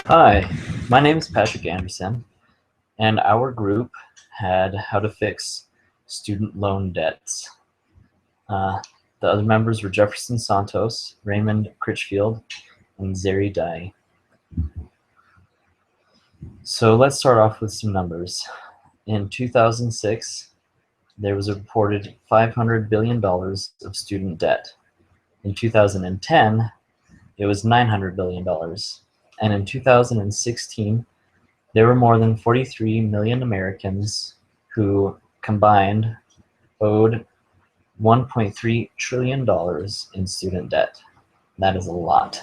Hi, my name is Patrick Anderson, and our group had how to fix student loan debts. Uh, the other members were Jefferson Santos, Raymond Critchfield, and Zeri Dye. So let's start off with some numbers. In 2006, there was a reported $500 billion of student debt. In 2010, it was $900 billion. And in 2016, there were more than 43 million Americans who combined owed $1.3 trillion in student debt. That is a lot.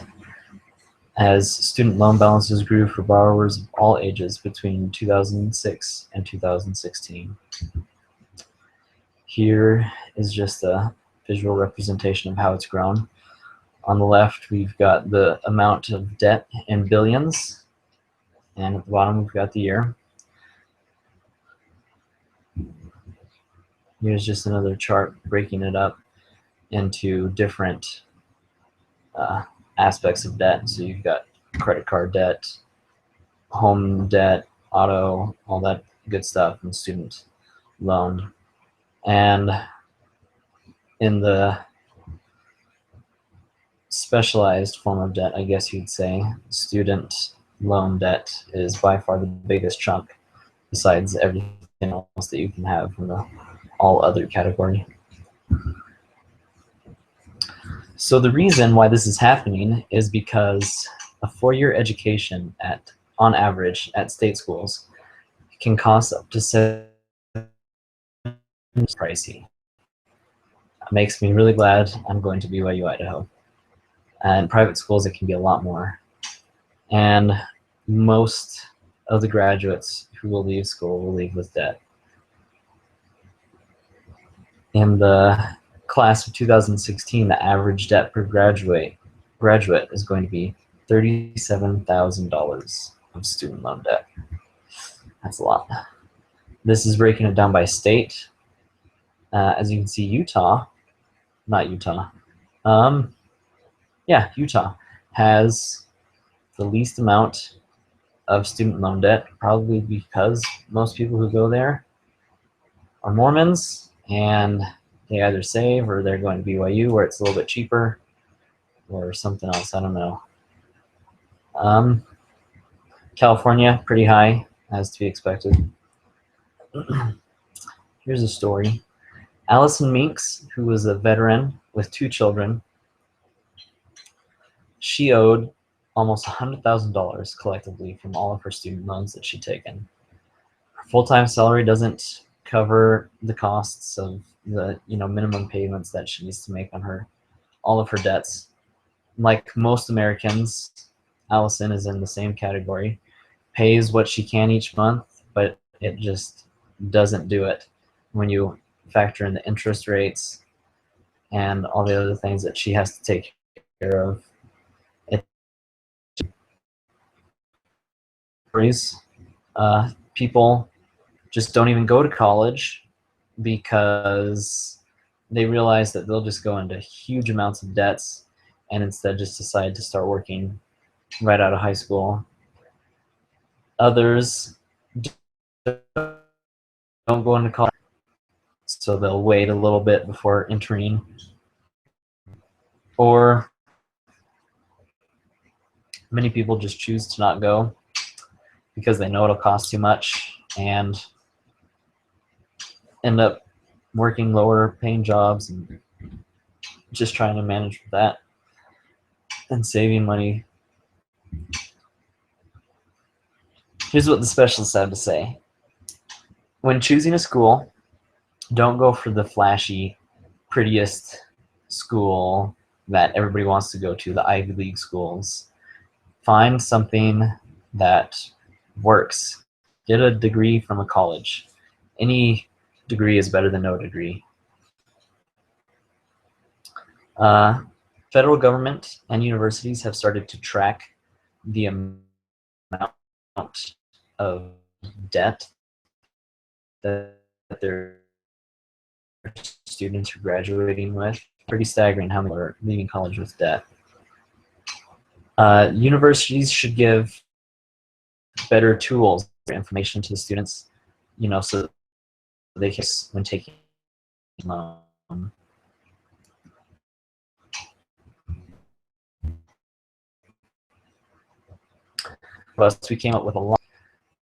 As student loan balances grew for borrowers of all ages between 2006 and 2016. Here is just a visual representation of how it's grown. On the left, we've got the amount of debt in billions, and at the bottom, we've got the year. Here's just another chart breaking it up into different aspects of debt. So you've got credit card debt, home debt, auto, all that good stuff, and student loan. And in the specialized form of debt, I guess you'd say, student loan debt is by far the biggest chunk besides everything else that you can have in the all other category. So the reason why this is happening is because a four-year education on average at state schools can cost up to $7. Pricey. It makes me really glad I'm going to BYU, Idaho. And private schools, it can be a lot more. And most of the graduates who will leave school will leave with debt. In the class of 2016, the average debt per graduate is going to be $37,000 of student loan debt. That's a lot. This is breaking it down by state. As you can see, Utah has the least amount of student loan debt, probably because most people who go there are Mormons and they either save or they're going to BYU where it's a little bit cheaper or something else, I don't know. California, pretty high, as to be expected. Here's a story. Allison Meeks, who was a veteran with 2 children, she owed almost $100,000 collectively from all of her student loans that she'd taken. Her full-time salary doesn't cover the costs of the minimum payments that she needs to make on all of her debts. Like most Americans, Allison is in the same category. Pays what she can each month, but it just doesn't do it when you factor in the interest rates and all the other things that she has to take care of. People just don't even go to college because they realize that they'll just go into huge amounts of debts and instead just decide to start working right out of high school. Others don't go into college, so they'll wait a little bit before entering. Or many people just choose to not go because they know it'll cost too much and end up working lower paying jobs and just trying to manage that and saving money. Here's what the specialists have to say. When choosing a school, don't go for the flashy, prettiest school that everybody wants to go to, the Ivy League schools. Find something that works. Get a degree from a college. Any degree is better than no degree. Federal government and universities have started to track the amount of debt that their students are graduating with. Pretty staggering how many are leaving college with debt. Universities should give better tools for information to the students, so they can, when taking a loan. Plus, we came up with a lot,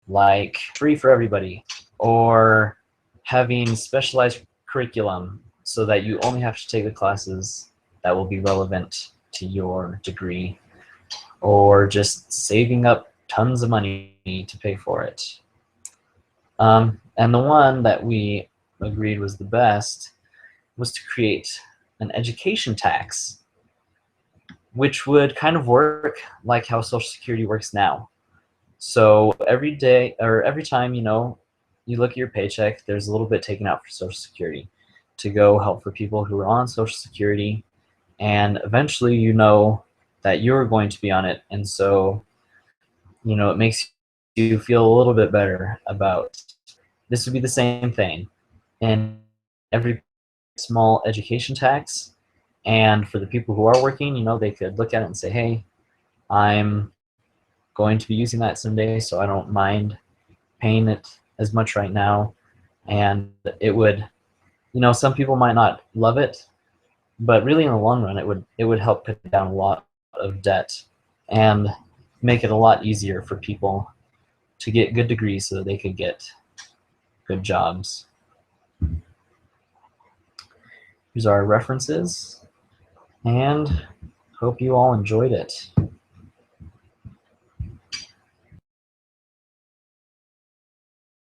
like free for everybody, or having specialized curriculum so that you only have to take the classes that will be relevant to your degree, or just saving up tons of money to pay for it. And the one that we agreed was the best was to create an education tax, which would kind of work like how Social Security works now. So every day, or every time, you look at your paycheck, there's a little bit taken out for Social Security to go help for people who are on Social Security, and eventually you know that you're going to be on it, and so it makes you feel a little bit better about this. Would be the same thing in every small education tax, and for the people who are working, they could look at it and say, hey, I'm going to be using that someday, so I don't mind paying it as much right now. And it would, some people might not love it, but really in the long run, it would help put down a lot of debt and make it a lot easier for people to get good degrees so that they could get good jobs. Here's our references, and hope you all enjoyed it.